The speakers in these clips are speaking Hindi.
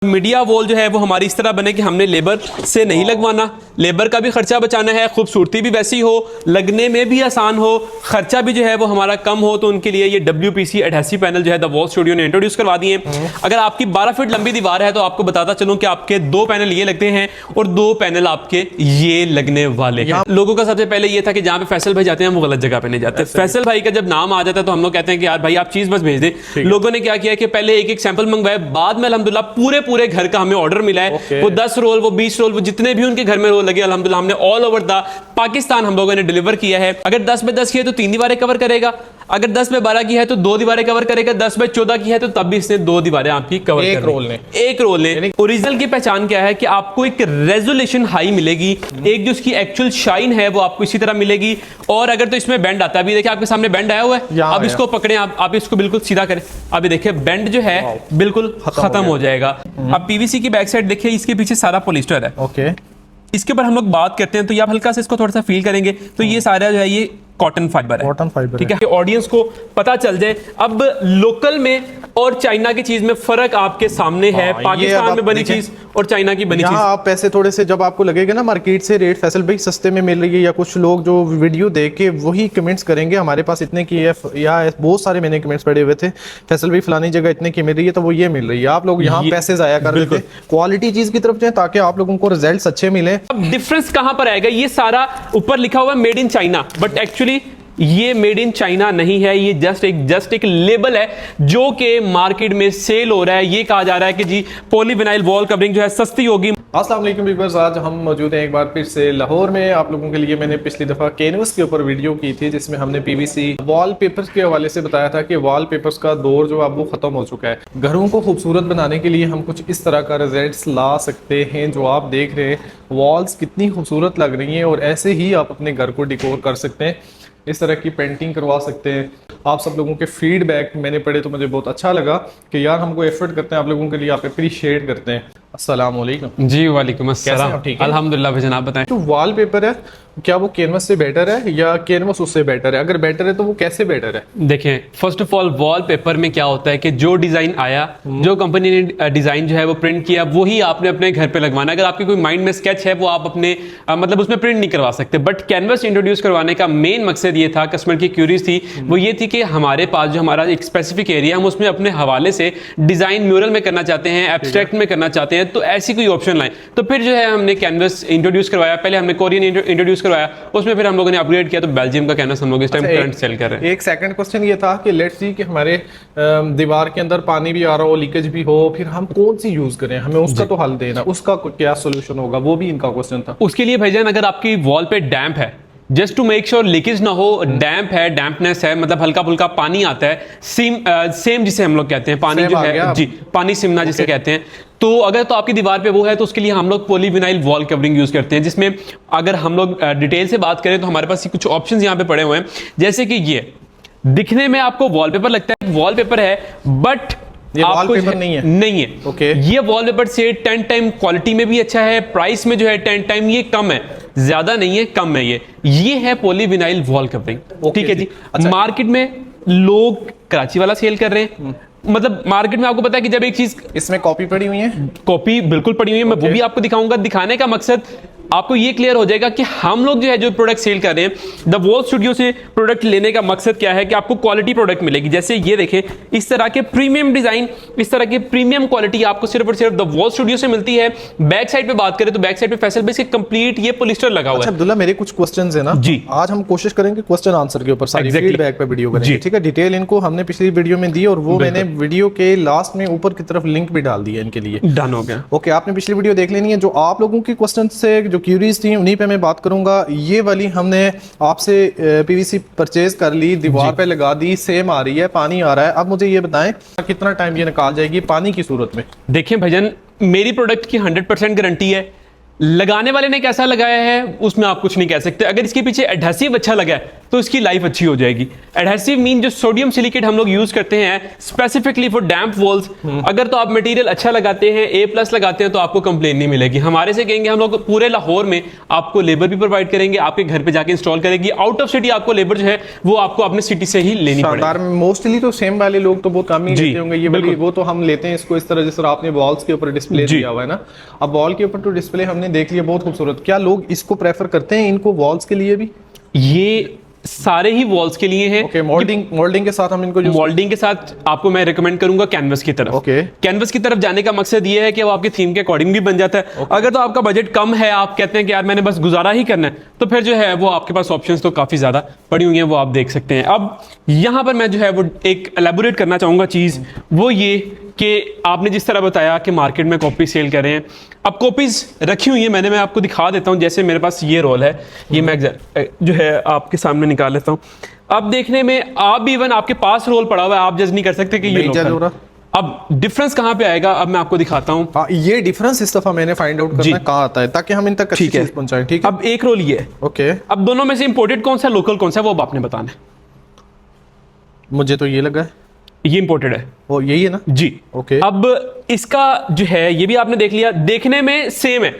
मीडिया वॉल जो है वो हमारी इस तरह बने कि हमने लेबर से नहीं लगवाना, लेबर का भी खर्चा बचाना है, खूबसूरती भी वैसी हो, लगने में भी आसान हो, खर्चा भी जो है वो हमारा कम हो। तो उनके लिए ये WPC एडहेसिव पैनल जो है द वॉल स्टूडियो ने इंट्रोड्यूस करवा दिए। अगर आपकी 12 फीट लंबी दीवार है तो आपको बताता चलूं कि आपके 2 पैनल ये लगते हैं और 2 पैनल आपके ये लगने वाले हैं। लोगों का सबसे पहले ये था कि जहां पे फैसल भाई जाते हैं वो गलत जगह पे नहीं जाते। फैसल भाई का जब नाम आ जाता है तो हम लोग कहते हैं कि यार भाई आप चीज बस भेज दें। लोगों ने क्या किया कि पहले एक सैंपल मंगवाए, बाद में अल्हम्दुलिल्लाह पूरे घर का हमें ऑर्डर मिला है। वो 10 रोल, वो 20 रोल, वो जितने भी उनके घर में रोल लगे अल्हम्दुलिल्लाह हमने ऑल ओवर द पाकिस्तान हम लोगों ने डिलीवर किया है। अगर 10 बाय 10 की है तो 3 दीवारें कवर करेगा, अगर 10 बाय 12 की है तो 2 दीवारें कवर करेगा, 10 बाय 14 की है तो तब भी इसने 2 दीवारें आपकी कवर एक रोल ने। ओरिजिनल की पहचान क्या है कि आपको एक रेजोल्यूशन हाई मिलेगी, एक जो उसकी एक्चुअल शाइन है वो आपको इसी तरह मिलेगी। और अगर तो इसमें बेंड आता है, अभी देखिए आपके सामने बेंड आया हुआ है, अब इसको पकड़े, आप इसको बिल्कुल सीधा करें, अभी देखिए बेंड जो है बिल्कुल खत्म हो जाएगा। अब PVC की बैक साइड देखिए, इसके पीछे सारा पॉलिस्टर है। ओके, इसके ऊपर हम लोग बात करते हैं तो ये आप हल्का से इसको थोड़ा सा फील करेंगे तो ये सारा जो है ये कॉटन फाइबर है, ठीक है। ऑडियंस को पता चल जाए अब लोकल में और चाइना की चीज में फर्क आपके सामने है। पाकिस्तान में बनी चीज और चाइना की बनी चीज, आप पैसे थोड़े से जब आपको लगेगा ना मार्केट से रेट फैसल भाई सस्ते में मिल रही है, या कुछ लोग जो वीडियो देख के वही कमेंट्स करेंगे हमारे पास इतने की है, या बहुत सारे मैंने कमेंट्स पढ़े हुए थे फैसल भाई फलानी जगह इतने की मिल रही है तो वो ये मिल रही है। आप लोग यहाँ पैसे जाया कर रहे थे, क्वालिटी चीज की तरफ जाए ताकि आप लोगों को रिजल्ट अच्छे मिले। अब डिफरेंस कहां पर आएगा? ये सारा ऊपर लिखा हुआ है made in China, but actually ये मेड इन चाइना नहीं है, ये जस्ट एक लेबल है जो कि मार्केट में सेल हो रहा है। ये कहा जा रहा है कि जी पॉलीविनाइल वॉल कवरिंग जो है सस्ती होगी। अस्सलाम वालेकुम व्यूअर्स, आज हम मौजूद हैं एक बार फिर से लाहौर में। आप लोगों के लिए मैंने पिछली दफ़ा कैनवस के ऊपर वीडियो की थी जिसमें हमने PVC वॉलपेपर्स के हवाले से बताया था कि वॉलपेपर्स का दौर जो अब वो ख़त्म हो चुका है। घरों को खूबसूरत बनाने के लिए हम कुछ इस तरह का रिजल्ट्स ला सकते हैं। जो आप देख रहे हैं वॉल्स कितनी खूबसूरत लग रही हैं और ऐसे ही आप अपने घर को डिकोर कर सकते हैं, इस तरह की पेंटिंग करवा सकते हैं। आप सब लोगों के फीडबैक मैंने पढ़े तो मुझे बहुत अच्छा लगा कि यार हमको एफर्ट करते हैं, आप लोगों के लिए आप अप्रिशिएट करते हैं। अस्सलाम वालेकुम। जी वालेकुम अस्सलाम, अल्हम्दुलिल्लाह भाई जनाब बताएं। तो वॉलपेपर है क्या वो कैनवस से बेटर है या कैनवस उससे बेटर है? अगर बेटर है तो वो कैसे बेटर है? देखें, फर्स्ट ऑफ ऑल वॉलपेपर में क्या होता है कि जो डिजाइन आया, जो कंपनी ने डिजाइन जो है वो प्रिंट किया, वही आपने अपने घर पे लगवाना। अगर आपके कोई माइंड में स्केच है वो आप अपने मतलब उसमें प्रिंट नहीं करवा सकते। बट कैनवस इंट्रोड्यूस करवाने का मेन मकसद ये था, कस्टमर की क्यूरीज थी वो ये थी कि हमारे पास जो हमारा एक स्पेसिफिक एरिया हम उसमें अपने हवाले से डिजाइन म्यूरल में करना चाहते हैं, एब्स्ट्रैक्ट में करना चाहते हैं, तो ऐसी कोई ऑप्शन लाए। तो फिर जो है हमने कैनवस इंट्रोड्यूस करवाया, पहले हमने कोरियन इंट्रोड्यूस करवाया, उसमें फिर हम लोगों ने अपग्रेड किया तो बेल्जियम का कैनवस हम लोग इस टाइम करंट सेल कर रहे हैं। एक सेकंड क्वेश्चन ये था कि लेट्स सी कि हमारे दीवार के अंदर पानी भी आ रहा हो, लीकेज भी हो, फिर हम कौन सी यूज करें? हमें उसका तो हल देना, उसका क्या सोल्यूशन होगा, वो भी इनका क्वेश्चन था। उसके लिए भाईजान अगर आपकी वॉल पे डैम्प है, just to make sure leakage ना हो, डैम्प है, डैम्पनेस है, मतलब हल्का फुल्का पानी आता है, सेम जिसे हम लोग कहते हैं पानी जो है जी, पानी सिमना जिसे कहते हैं, तो अगर तो आपकी दीवार पे वो है तो उसके लिए हम लोग पॉलीविनाइल वॉल कवरिंग यूज करते हैं। जिसमें अगर हम लोग डिटेल से बात करें तो हमारे पास कुछ ऑप्शंस यहाँ पे पड़े हुए हैं। जैसे कि ये दिखने में आपको वॉलपेपर लगता है, वॉलपेपर है, बट ये वॉलपेपर नहीं है। ओके, ये वॉलपेपर से 10 टाइम क्वालिटी में भी अच्छा है, प्राइस में जो है 10 टाइम ये कम है, ज्यादा नहीं है, कम है। ये है पॉलीविनाइल वॉल कवरिंग, ठीक है जी। अच्छा। मार्केट में लोग कराची वाला सेल कर रहे हैं, मतलब मार्केट में आपको पता है कि जब एक चीज, इसमें कॉपी पड़ी हुई है, कॉपी बिल्कुल पड़ी हुई है, मैं वो भी आपको दिखाऊंगा। दिखाने का मकसद आपको ये क्लियर हो जाएगा कि हम लोग जो है जो प्रोडक्ट सेल कर रहे हैं द वॉल स्टूडियो से प्रोडक्ट लेने का मकसद क्या है कि आपको क्वालिटी प्रोडक्ट मिलेगी। जैसे ये देखें, इस तरह के प्रीमियम डिजाइन, इस तरह की प्रीमियम क्वालिटी आपको सिर्फ और सिर्फ द वॉल स्टूडियो से मिलती है। बैक साइड पे बात करें तो बैक साइड पे फैसल बेस के कंप्लीट ये पॉलिस्टर लगा हुआ है। अब्दुल्ला, मेरे कुछ क्वेश्चंस है ना जी, आज हम कोशिश करेंगे क्वेश्चन आंसर के ऊपर सारी फीडबैक पे वीडियो करेंगे, ठीक है। डिटेल इनको हमने पिछली वीडियो में दी और वो मैंने वीडियो के लास्ट में ऊपर की तरफ लिंक भी डाल दिया इनके लिए। डन हो गया। ओके, आपने पिछली वीडियो देख लेनी है। जो आप लोगों की क्वेश्चन से जो क्यूरीज थी उन्हीं पे मैं बात करूंगा। ये वाली हमने आपसे PVC परचेज कर ली, दीवार पे लगा दी, सेम आ रही है, पानी आ रहा है। अब मुझे ये बताएं कितना टाइम ये निकाल जाएगी पानी की सूरत में? देखिए भजन, मेरी प्रोडक्ट की 100% गारंटी है। लगाने वाले ने कैसा लगाया है उसमें आप कुछ नहीं कह सकते। अगर इसके पीछे एडहेसिव अच्छा लगा है तो इसकी लाइफ अच्छी हो जाएगी। एडहेसिव मीन जो सोडियम सिलिकेट हम लोग यूज करते हैं स्पेसिफिकली फॉर डैम्प वॉल्स, अगर तो आप मटेरियल अच्छा लगाते हैं, A+ लगाते हैं, तो आपको कंप्लेन नहीं मिलेगी। हमारे से कहेंगे हम लोग पूरे लाहौर में आपको लेबर भी प्रोवाइड करेंगे, आपके घर पे जाके इंस्टॉल करेगी। आउट ऑफ सिटी आपको लेबर जो है वो आपको अपने सिटी से ही लेनी पड़ेगी। मोस्टली तो सेम वाले लोग तो बहुत कम ही लेते होंगे, ये वाली वो तो हम लेते हैं इसको इस तरह, जिस तरह आपने वॉल्स के ऊपर डिस्प्ले दिया हुआ है ना। अब वॉल के ऊपर तो डिस्प्ले हमने देख लिया, बहुत खूबसूरत। क्या लोग इसको प्रेफर करते हैं, इनको वॉल्स के लिए भी? ये सारे ही वॉल्स के लिए हैं। ओके, मोल्डिंग के साथ हम इनको मोल्डिंग के साथ आपको मैं रिकमेंड करूंगा कैनवस की तरफ। ओके, कैनवस की तरफ जाने का मकसद ये है कि वो आपकी थीम के अकॉर्डिंग भी बन जाता है। अगर तो आपका बजट कम है, आप कहते हैं कि यार मैंने बस गुजारा ही करना है, तो फिर जो है वो आपके पास ऑप्शंस तो काफी ज्यादा पड़ी हुई हैं, वो आप देख सकते हैं। अब यहां पर मैं जो है वो एक एलैबोरेट करना चाहूंगा चीज, वो ये कि आपने जिस तरह बताया कि मार्केट में कॉपी सेल कर रहे हैं। अब कॉपीज रखी हुई है मैं आपको दिखा देता हूं। जैसे मेरे पास ये रोल है, ये मैं जो है आपके सामने निकाल लेता हूं। अब देखने में आप भी इवन आपके पास रोल पड़ा हुआ है, आप जज नहीं कर सकते कि ये लोकल। अब डिफरेंस कहां पे आएगा, अब मैं आपको दिखाता हूं। ये डिफरेंस इस दफा मैंने फाइंड आउट करना है कहां आता है, ताकि हम इन तक अच्छी चीज पहुंचाएं। ठीक है, अब एक रोल ये है। ओके, अब दोनों में से इंपोर्टेड कौन सा लोकल कौन सा, वो अब आपने बताना है। मुझे तो ये लगा है ये इंपोर्टेड है, वो यही है ना जी। ओके, अब इसका जो है ये भी आपने देख लिया, देखने में सेम है।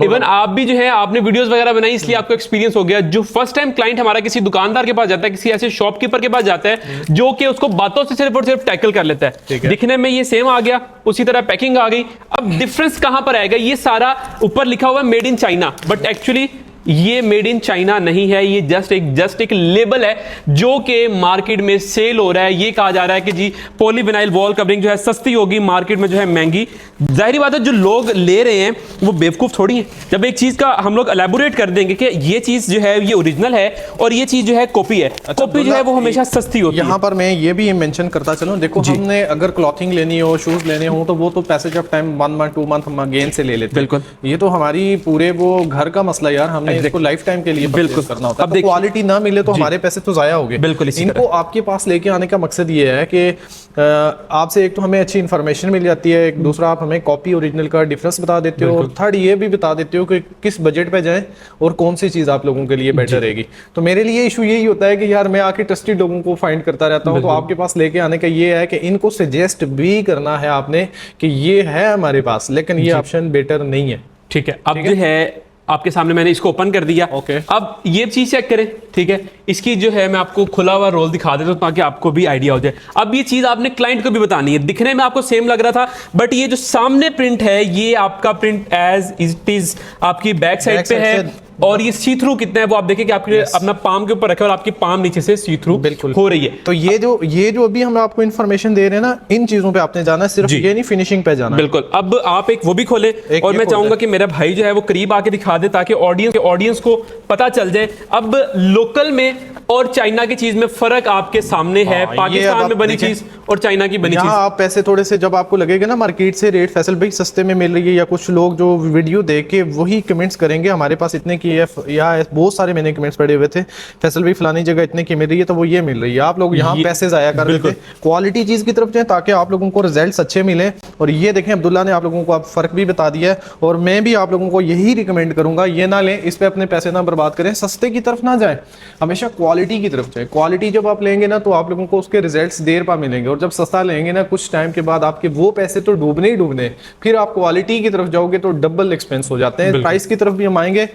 इवन आप भी जो है आपने वीडियोस वगैरह बनाई, इसलिए आपको एक्सपीरियंस हो गया। जो फर्स्ट टाइम क्लाइंट हमारा किसी दुकानदार के पास जाता है, किसी ऐसे शॉपकीपर के पास जाता है जो कि उसको बातों से सिर्फ और सिर्फ टैकल कर लेता है, दिखने में ये सेम आ गया, उसी तरह पैकिंग आ गई। अब डिफरेंस कहां पर आएगा, ये सारा ऊपर लिखा हुआ है made in China, but actually ये मेड इन चाइना नहीं है, ये जस्ट एक लेबल है जो कि मार्केट में सेल हो रहा है। ये कहा जा रहा है कि जी पॉलीविनाइल वॉल कवरिंग जो है सस्ती होगी, मार्केट में जो है महंगी। जाहिर बात है जो लोग ले रहे हैं वो बेवकूफ थोड़ी है। जब एक चीज का हम लोग एलैबोरेट कर देंगे कि ये चीज जो है ये ओरिजिनल है और ये चीज जो है कॉपी है, कॉपी जो है वो हमेशा सस्ती होती है। यहाँ पर मैं ये भी मेंशन करता चलूं, देखो हमने अगर क्लॉथिंग लेनी हो, शूज लेने हो, तो वो तो passage of time 1 month 2 month हम अगेन से ले लेते हैं। बिल्कुल, ये तो हमारी पूरे वो घर का मसला यार, हमने इसको लाइफ टाइम के लिए बिल्कुल करना होता है। अब क्वालिटी ना मिले तो हमारे पैसे तो जाया हो गए। बिल्कुल, इनको आपके पास लेके आने का मकसद ये है कि आपसे एक तो हमें अच्छी इन्फॉर्मेशन मिल जाती है, एक दूसरा आप हमें कॉपी ओरिजिनल का डिफरेंस बता देते हो, और थर्ड ये भी बता देते हो कि किस बजट पे जाएं और कौन सी चीज आप लोगों के लिए बेटर रहेगी। तो मेरे लिए इशू यही होता है कि यार मैं आके ट्रस्टेड लोगों को फाइंड करता रहता हूँ, तो आपके पास लेके आने का ये है कि इनको सजेस्ट भी करना है आपने कि ये है हमारे पास, लेकिन ये ऑप्शन बेटर नहीं है। ठीक है, अब जो है आपके सामने मैंने इसको ओपन कर दिया। ओके, अब ये चीज चेक करें। ठीक है, इसकी जो है मैं आपको खुला हुआ रोल दिखा देता हूं ताकि आपको भी आइडिया हो जाए। अब ये चीज आपने क्लाइंट को भी बतानी है। दिखने में आपको सेम लग रहा था, बट ये जो सामने प्रिंट है ये आपका प्रिंट एज इट इज आपकी बैक साइड पे है, और ये सी थ्रू कितना है वो आप देखें कि आपके अपना पाम के ऊपर रखे और आपकी पाम नीचे से सी थ्रू हो रही है। तो ये जो अभी हम आपको इन्फॉर्मेशन दे रहे हैं ना, इन चीजों पे आपने जाना है, सिर्फ ये नहीं फिनिशिंग पे जाना। बिल्कुल, अब आप एक वो भी खोले और मैं चाहूंगा कि मेरा भाई जो है वो करीब आके दिखा दे ताकि ऑडियंस को पता चल जाए। अब लोकल में और चाइना की चीज में फर्क आपके सामने है, पाकिस्तान में बनी चीज और चाइना की बनी चीज। आप पैसे थोड़े से जब आपको लगेगा ना मार्केट से रेट फैसल भाई सस्ते में मिल रही है, या कुछ लोग जो वीडियो देख के वही कमेंट्स करेंगे हमारे पास इतने की है, या बहुत सारे मैंने कमेंट्स पढ़े हुए थे फैसल भाई फलानी जगह इतने की मिल रही है, तो वो ये मिल रही है। आप लोग यहाँ पैसे जाया कर रहे थे, क्वालिटी चीज की तरफ जाए ताकि आप लोगों को रिजल्ट्स अच्छे मिले। और ये देखें अब्दुल्ला ने आप लोगों को आप फर्क भी बता दिया है, और मैं भी आप लोगों को यही रिकमेंड करूंगा, ये ना लें, इस पे अपने पैसे ना बर्बाद करें, सस्ते की तरफ ना जाए, हमेशा क्वालिटी की तरफ जाए। क्वालिटी जब आप लेंगे ना तो आप लोगों को उसके रिजल्ट्स देर पा मिलेंगे, और जब सस्ता लेंगे ना कुछ टाइम के बाद आपके वो पैसे तो डूबने ही डूबने, फिर आप क्वालिटी की तरफ जाओगे तो डबल एक्सपेंस हो जाते हैं। प्राइस की तरफ भी हम आएंगे,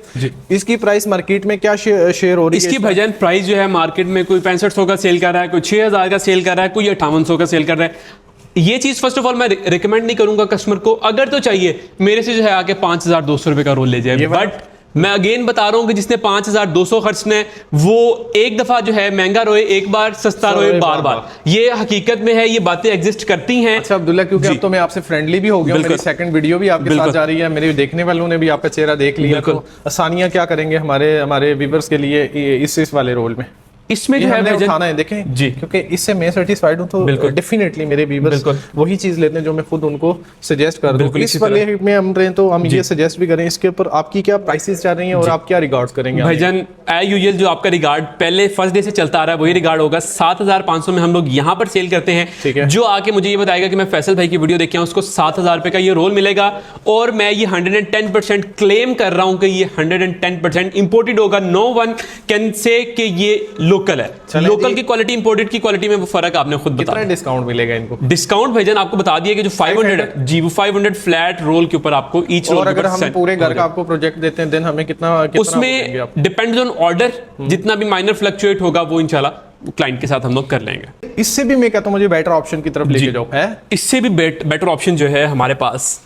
इसकी प्राइस मार्केट में क्या शेयर हो रही है? इसकी भजन प्राइस जो है मार्केट में कोई 6500 का सेल कर रहा है, कोई 6000 का सेल कर रहा है, कोई 5800 का सेल कर रहा है। ये चीज फर्स्ट ऑफ ऑल मैं रिकमेंड नहीं करूंगा कस्टमर को। अगर तो चाहिए मेरे से जो है आके 5200 रुपए का रोल ले जाए, बट मैं अगेन बता रहा हूं कि जिसने 5200 खर्चने वो एक दफा जो है महंगा रोए, एक बार सस्ता रोए बार बार। ये हकीकत में है, ये बातें एग्जिस्ट करती हैं। अच्छा अब्दुल्ला, क्योंकि अब तो मैं आपसे फ्रेंडली भी हो गया, मेरी सेकंड वीडियो भी आपके साथ जा रही है, मेरे देखने वालों ने भी आपका चेहरा देख लिया, तो आसानियां क्या करेंगे हमारे व्यूअर्स के लिए इस वाले रोल में? इसमें ये जो है हमने भाईजान उठाना है, देखें जी, क्योंकि इससे मैं सेटिस्फाइड हूँ, तो बिल्कुल। डेफिनेटली मेरे व्यूअर्स बिल्कुल। वही चीज लेते हैं जो मैं खुद उनको सजेस्ट कर दूं। बिल्कुल इस इसी तरह। वाले में हम रहे तो हम ये सजेस्ट भी करें, इसके ऊपर आपकी क्या प्राइसेस चल रही हैं और आप क्या रिगार्ड्स करेंगे? भाईजान एज यूजुअल जो आपका रिगार्ड पहले फर्स्ट डे से चलता आ रहा है वही रिगार्ड होगा। 7,500 में हम लोग यहाँ पर सेल करते हैं। ठीक है। जो आके मुझे ये बताएगा कि मैं फैसल भाई की वीडियो देख के आया, उसको 7,000 रुपए का ये रोल मिलेगा। और मैं ये 110% क्लेम कर रहा हूँ कि ये 110% इंपोर्टेड होगा। नो वन कैन से कि ये लोकल है। लोकल की क्वालिटी इंपोर्टेड की क्वालिटी में वो फर्क आपने खुद कितना बताया। डिस्काउंट मिलेगा इनको? डिस्काउंट भाईजान आपको बता दिया कि जो 500 है जी, वो 500 फ्लैट रोल के ऊपर आपको ईच रोल और अगर हम पूरे घर का आपको प्रोजेक्ट देते हैं देन हमें कितना देंगे उसमें आप? डिपेंड्स ऑन ऑर्डर, जितना भी माइनर फ्लक्चुएट होगा वो इंशाल्लाह क्लाइंट के साथ हम लोग कर लेंगे। इससे भी मैं कहता हूँ मुझे बेटर ऑप्शन की तरफ लेके जाओ है। इससे भी बेटर ऑप्शन जो है हमारे पास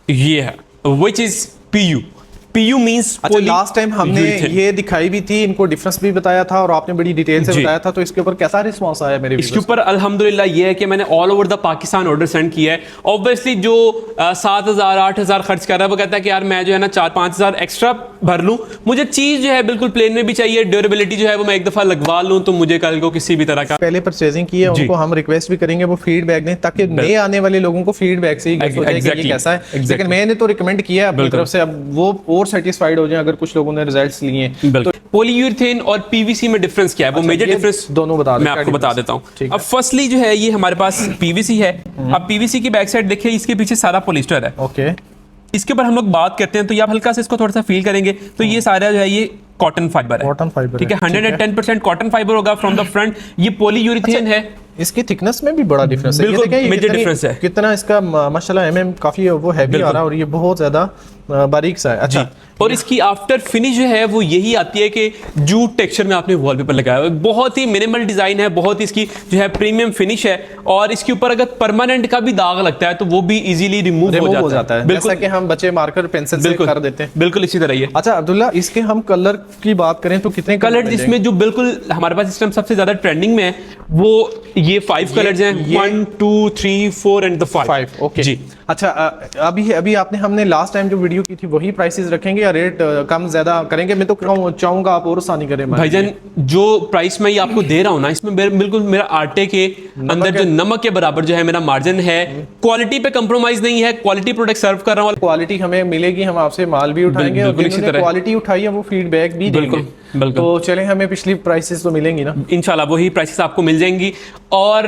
ये है, विच इज PU मींस अच्छा, लास्ट टाइम हमने ये दिखाई भी थी, इनको डिफरेंस भी बताया था और आपने बड़ी डिटेल से बताया था, तो इसके ऊपर कैसा रिस्पांस आया मेरे? इसके ऊपर अल्हम्दुलिल्लाह ये है कि मैंने all over the Pakistan order send किया है। ऑब्वियसली जो 7,000 8,000 खर्च कर रहा है वो कहता है कि यार मैं जो है ना 4-5,000 एक्स्ट्रा भर लूं, मुझे चीज जो है बिल्कुल प्लेन में भी चाहिए, ड्यूरेबिलिटी जो है वो मैं एक दफा लगवा लूं तो मुझे कल को किसी भी तरह का पहले परचेजिंग की है उनको हम रिक्वेस्ट भी करेंगे वो फीडबैक दें, ताकि नए आने वाले लोगों को फीडबैक से ही हो जाए कि ये कैसा है। लेकिन मैंने तो रिकमेंड किया है अपनी तरफ से, अब वो और सेटिस्फाइड हो जाए अगर कुछ लोगों ने रिजल्ट्स लिए हैं। तो पॉलीयूरेथेन और पीवीसी में डिफरेंस क्या है, वो मेजर डिफरेंस दोनों बता मैं आपको बता देता हूँ। अब फर्स्टली जो है ये हमारे पास पीवीसी है। अब पीवीसी की बैक साइड देखिए, इसके पीछे सारा पॉलिस्टर है। ओके, इसके ऊपर हम लोग बात करते हैं तो ये आप हल्का से इसको थोड़ा सा फील करेंगे तो ये सारा जो है ये कॉटन फाइबर है। कॉटन फाइबर, ठीक है, 110% कॉटन फाइबर होगा फ्रॉम द फ्रंट। ये पॉलीयूरेथेन है। इसकी थिकनेस में भी बड़ा डिफरेंस है, बिल्कुल मेजर डिफरेंस है। कितना इसका माशाल्लाह एमएम काफी वो हैवी आ रहा है और ये बहुत ज्यादा बारीक सा है। अच्छा, और इसकी आफ्टर फिनिश जो है वो यही आती है कि जूट टेक्सचर में आपने वॉलपेपर लगाया है। बहुत ही मिनिमल डिजाइन है, बहुत इसकी जो है प्रीमियम फिनिश है। और इसके ऊपर अगर परमानेंट का भी दाग लगता है तो वो भी इजीली रिमूव हो जाता है। जैसा कि हम बच्चे मार्कर पेंसिल से कर देते हैं, बिल्कुल इसी तरह ही। अच्छा अब्दुल्ला, इसके हम कलर की बात करें तो कितने कलर जिसमें जो बिल्कुल हमारे पास इस टाइम सबसे ज्यादा ट्रेंडिंग में है वो ये 5 कलर्स हैं, 1 2 3 4 एंड द 5। ओके जी। अच्छा, अभी आपने हमने लास्ट टाइम जो वीडियो की थी वही प्राइसेस रखेंगे या रेट कम ज्यादा करेंगे? मैं तो चाहूंगा आप और आसानी करें भाईजान। जो प्राइस मैं ये आपको दे रहा हूँ ना, इसमें बिल्कुल मेरा आटे के अंदर जो नमक के बराबर जो है मेरा मार्जिन है। क्वालिटी पे कंप्रोमाइज नहीं है, क्वालिटी प्रोडक्ट सर्व कर रहा हूँ। क्वालिटी हमें मिलेगी, हम आपसे माल भी उठाएंगे और जिन्होंने क्वालिटी उठाई है वो फीडबैक भी देंगे। तो चलें, हमें पिछली प्राइसेस तो मिलेंगी ना इंशाल्लाह, वही प्राइसेस आपको मिल जाएंगी। और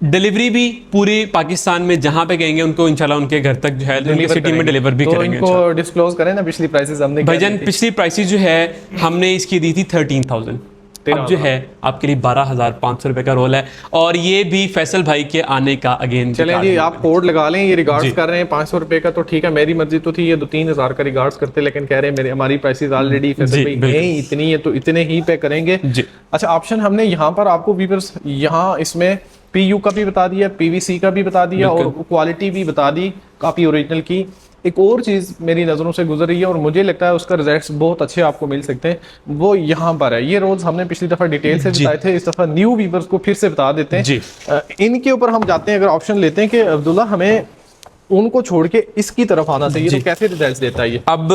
डिलीवरी भी पूरी पाकिस्तान में जहां पे कहेंगे उनको इंशाल्लाह उनके घर तक जो है उनके सिटी में डिलीवर भी करेंगे। तो इनको डिस्क्लोज करें ना पिछली प्राइसेस हमने भाईजान। पिछली प्राइसेस जो है हमने इसकी दी थी 13,000, अब जो है आपके लिए 12,500 रुपए का रोल है। और ये भी फैसल भाई के आने का अगेन चलें जी, आप कोड लगा लें। ये रिगार्ड्स कर रहे हैं 500 रुपए का, तो ठीक है, मेरी मर्जी तो थी ये 2-3 हज़ार का रिगार्ड्स करते, लेकिन कह रहे हैं हमारी प्राइसेस ऑलरेडी फैसल भाई नहीं इतनी है तो इतने ही पे करेंगे। अच्छा, ऑप्शन हमने यहाँ पर आपको व्यूअर्स यहाँ इसमें PU का भी बता दिया, PVC का भी बता दिया और क्वालिटी भी बता दी काफी ओरिजिनल की। एक और चीज मेरी नजरों से गुजर रही है और मुझे लगता है उसका रिजल्ट्स बहुत अच्छे आपको मिल सकते हैं, वो यहाँ पर है। ये रोल्स हमने पिछली दफा डिटेल से बताए थे, इस दफा न्यू व्यूअर्स को फिर से बता देते हैं। इनके ऊपर हम जाते हैं, अगर ऑप्शन लेते हैं कि अब्दुल्ला हमें उनको छोड़ के इसकी तरफ आना चाहिए, तो कैसे रिजल्ट्स देता है ये? अब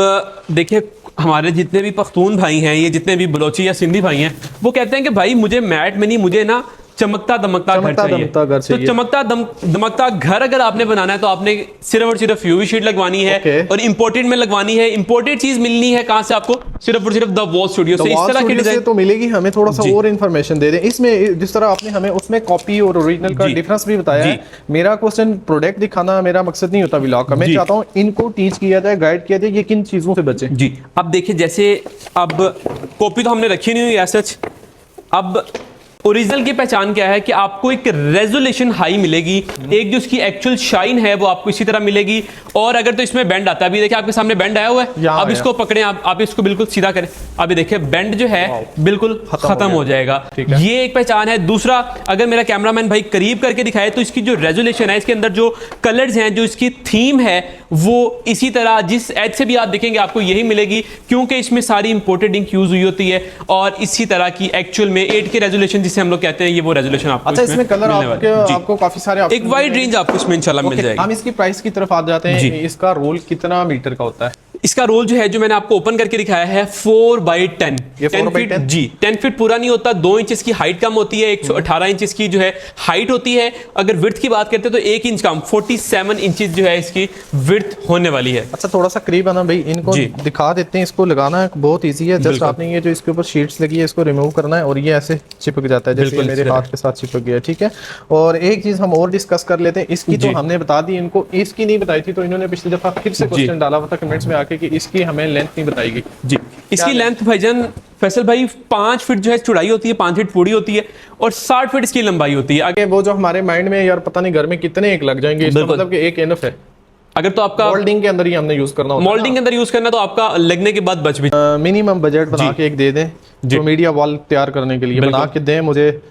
देखिए, हमारे जितने भी पख्तून भाई हैं, ये जितने भी बलोची या सिंधी भाई हैं, वो कहते हैं कि भाई मुझे मैट में नहीं, मुझे ना चमकता दमकता घर चाहिए। तो चमकता दमकता घर अगर आपने बनाना है तो आपने सिर्फ और सिर्फ यूवी शीट लगवानी है और इंपोर्टेड में लगवानी है। इंपोर्टेड चीज मिलनी है कहां से आपको? सिर्फ और सिर्फ द वॉल स्टूडियो से। इस तरह की डिजाइन तो मिलेगी। हमें थोड़ा सा और इन्फॉर्मेशन दे दें इसमें, जिस तरह आपने हमें उसमें कॉपी और ओरिजिनल का डिफरेंस भी बताया है। मेरा क्वेश्चन प्रोडक्ट दिखाना मेरा मकसद नहीं होता व्लॉग का, मैं चाहता हूँ इनको टीच किया जाए, गाइड किया जाए ये किन चीजों से बचे। जी, अब देखिए, जैसे अब कॉपी तो हमने रखी नहीं हुई है सच। अब ओरिजिनल की पहचान क्या है कि आपको एक रेजोल्यूशन हाई मिलेगी, एक जो उसकी एक्चुअल शाइन है वो आपको इसी तरह मिलेगी। और अगर तो इसमें बेंड आता है, अभी देखिए आपके सामने बेंड आया हुआ है, अब इसको पकड़े, आप इसको बिल्कुल सीधा करें, अभी देखिए बेंड जो है बिल्कुल खत्म हो जाएगा। ये एक पहचान है। दूसरा, अगर मेरा कैमरामैन भाई करीब करके दिखाए तो इसकी जो रेजोल्यूशन है, इसके अंदर जो कलर्स हैं, जो इसकी थीम है, वो इसी तरह जिस एज से भी आप देखेंगे आपको यही मिलेगी, क्योंकि इसमें सारी इंपोर्टेड इंक यूज हुई होती है। और इसी तरह की एक्चुअल में 8K रेजोल्यूशन जिसे हम लोग कहते हैं, ये वो रेजोल्यूशन आपको अच्छा इसमें कलर आपको काफी सारे एक वाइड रेंज आपको इसमें इंशाल्लाह मिल जाएगी। हम इसकी प्राइस की तरफ आ जाते हैं। इसका रोल कितना मीटर का होता है? इसका रोल जो है, जो मैंने आपको ओपन करके दिखाया है, 4x10। ये 4 by 10? जी, 10 फीट पूरा नहीं होता, 2 इंच की हाइट कम होती है, 118 इंच की जो है हाइट होती है। अगर विड्थ की बात करते हैं तो 1 इंच कम, 47 इंचेस जो है इसकी विड्थ होने वाली है। अच्छा, थोड़ा सा करीब आना भाई, इनको दिखा देते हैं। इसको लगाना बहुत ईजी है, जस्ट आपने ये जो इसके ऊपर शीट्स लगी है इसको रिमूव करना है और ये ऐसे चिपक जाता है, जैसे मेरे हाथ के साथ चिपक गया। ठीक है, और एक चीज हम और डिस्कस कर लेते हैं। इसकी तो हमने बता दी, इनको इसकी नहीं बताई थी, तो इन्होंने पिछली दफा फिर से क्वेश्चन डाला हुआ था कमेंट्स में आके कि इसकी हमें लेंथ नहीं बताई गई। जी, इसकी लेंथ भाईजान फैसल भाई 5 फीट जो है चौड़ाई होती है, 5 फीट पूरी होती है और 60 फीट इसकी लंबाई होती है। आगे वो जो हमारे माइंड में यार पता नहीं घर में कितने एक लग जाएंगे, इसका मतलब कि एक इनफ है। अगर तो आपका मोल्डिंग के अंदर ही हमने यूज करना होता है, मोल्डिंग के अंदर यूज करना तो आपका लगने के बाद बच भी। मिनिमम बजट बना के एक दे दें जो मीडिया वॉल तैयार करने के लिए बना के दें मुझे।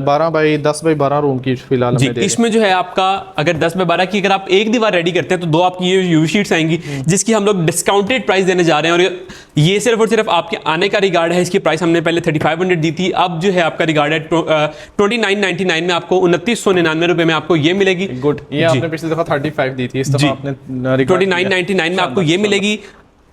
12 बाई 10 बाई 12 रूम की फिलहाल जी, इसमें जो है आपका अगर 10 बाई 12 की अगर आप एक दीवार रेडी करते हैं तो 2 आपकी ये यूवी शीट्स आएंगी, जिसकी हम लोग डिस्काउंटेड प्राइस देने जा रहे हैं। और ये सिर्फ और सिर्फ आपके आने का रिगार्ड है। इसकी प्राइस हमने पहले 3500 दी थी, अब जो है आपका रिगार्ड है 2999 में आपको 2999 रुपए में आपको ये मिलेगी। गुड, ये आपने पिछली दफा 35 दी थी, इस दफा आपने 2999 में आपको ये मिलेगी।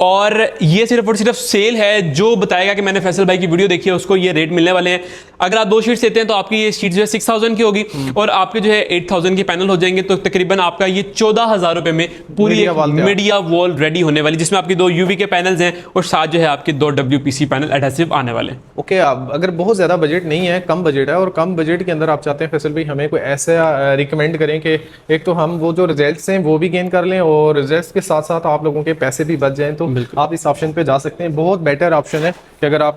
और ये सिर्फ और सिर्फ सेल है, जो बताएगा कि मैंने फैसल भाई की वीडियो देखी है उसको ये रेट मिलने वाले हैं। अगर आप 2 शीट्स देते हैं तो आपकी ये शीट जो है 6000 की होगी और आपके जो है 8000 के पैनल हो जाएंगे, तो तकरीबन आपका ये 14000 रुपए में पूरी मीडिया वॉल रेडी होने वाली, जिसमें आपकी 2 यूवी के पैनल्स हैं और साथ जो है आपके 2 WPC पैनल एडहेसिव आने वाले हैं। ओके, अब अगर बहुत ज्यादा बजट नहीं है, कम बजट है और कम बजट के अंदर आप चाहते हैं फैसल भाई हमें कोई ऐसा रिकमेंड करें कि एक तो हम वो जो रिजल्ट्स हैं वो भी गेन कर लें और रिजल्ट्स के साथ साथ आप लोगों के पैसे भी बच जाएं, तो आप इस ऑप्शन पे जा सकते हैं। बहुत बेटर ऑप्शन है कि अगर आप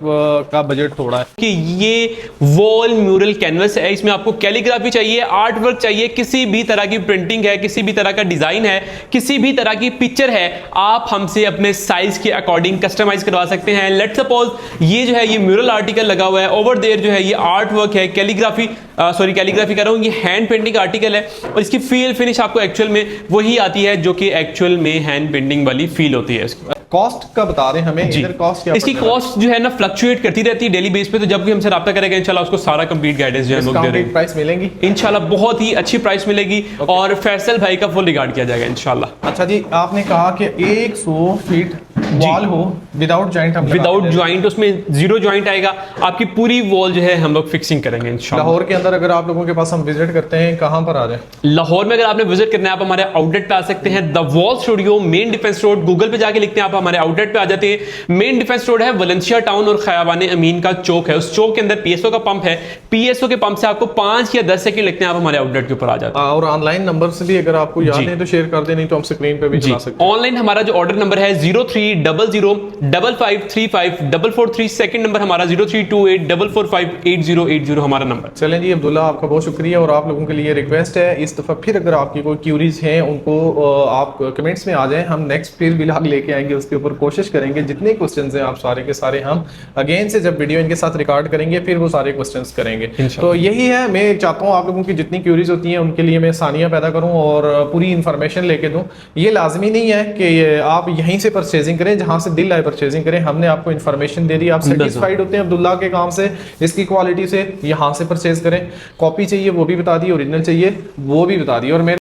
का बजट थोड़ा है। कि ये वॉल म्यूरल कैनवस है, इसमें आपको कैलीग्राफी चाहिए, आर्ट वर्क चाहिए, किसी भी तरह की प्रिंटिंग है, किसी भी तरह का डिजाइन है, किसी भी तरह की पिक्चर है, आप हमसे अपने साइज के अकॉर्डिंग कस्टमाइज करवा सकते हैं। लेट्स सपोज ये जो है ये म्यूरल आर्टिकल लगा हुआ है, ओवर देयर जो है ये आर्ट वर्क है, कैलीग्राफी कर रहा हूं, ये हैंड पेंटिंग आर्टिकल है और इसकी फील फिनिश आपको एक्चुअल में वही आती है जो कि एक्चुअल में हैंड पेंटिंग वाली फील होती है। कॉस्ट का बता दें हमें, इधर कॉस्ट क्या? इसकी कॉस्ट जो है ना फ्लक्चुएट करती रहती है डेली बेस पे, तो जब भी हमसे राब्ता करेगा इंशाल्लाह उसको सारा कंप्लीट गाइडेंस जो है हम लोग दे रहे हैं। प्राइस मिलेंगी इंशाल्लाह, बहुत ही अच्छी प्राइस मिलेगी और फैसल भाई का फुल रिगार्ड किया जाएगा इंशाल्लाह। अच्छा जी, आपने कहा कि 100 फीट वॉल हो विदाउट जॉइंट, विदाउट जॉइंट, उसमें 0 जॉइंट आएगा, आपकी पूरी वॉल जो है हम लोग फिक्सिंग करेंगे इंशाल्लाह। लाहौर के अंदर अगर आप लोगों के पास हम विजिट करते हैं, कहां पर आ जाए? लाहौर में अगर आपने विजिट करना है आप हमारे आउटलेट पे आ सकते हैं, the wall studio, main defence road. Google पे जाके लिखते हैं आप हमारे आउटलेट पे आ जाते हैं। मेन डिफेंस रोड है, वलेंसिया टाउन और खयाबान अमीन का चौक है, उस चौक के अंदर पीएसओ का पंप है। पीएसओ के पंप से आपको 5 या 10 सेकंड लगते हैं, आप हमारे आउटलेट के ऊपर आ जाते हैं। और ऑनलाइन नंबर से भी अगर आपको याद है तो शेयर कर दें, नहीं तो हम स्क्रीन पे भी चला सकते हैं। ऑनलाइन हमारा जो ऑर्डर नंबर है 030055354443, सेकंड नंबर हमारा 032844588080 हमारा नंबर। चलें जी अब्दुल्ला, आपका बहुत शुक्रिया और आप लोगों के लिए रिक्वेस्ट है, इस दफा फिर अगर आपकी कोई क्यूरीज हैं उनको आप कमेंट्स में आ जाएं, हम नेक्स्ट फिर व्लॉग लेके आएंगे, उसके ऊपर कोशिश करेंगे जितने क्वेश्चंस हैं आप सारे के सारे हम अगेन से जब वीडियो इनके साथ रिकॉर्ड करेंगे फिर वो सारे क्वेश्चंस करेंगे। तो यही है, मैं चाहता हूँ आप लोगों की जितनी क्यूरीज होती हैं उनके लिए मैं आसानियाँ पैदा करूँ और पूरी इन्फॉर्मेशन लेके दूँ। ये लाजमी नहीं है कि आप यहीं से परचेजिंग करें, जहाँ से दिल आए परचेजिंग करें। हमने आपको इन्फॉर्मेशन दे दी, आप सेटिस्फाइड होते हैं अब्दुल्ला के काम से, इसकी क्वालिटी से, यहाँ से परचेज करें। कॉपी चाहिए वो भी बता दी, ओरिजिनल चाहिए वो भी बता दी। और मेरे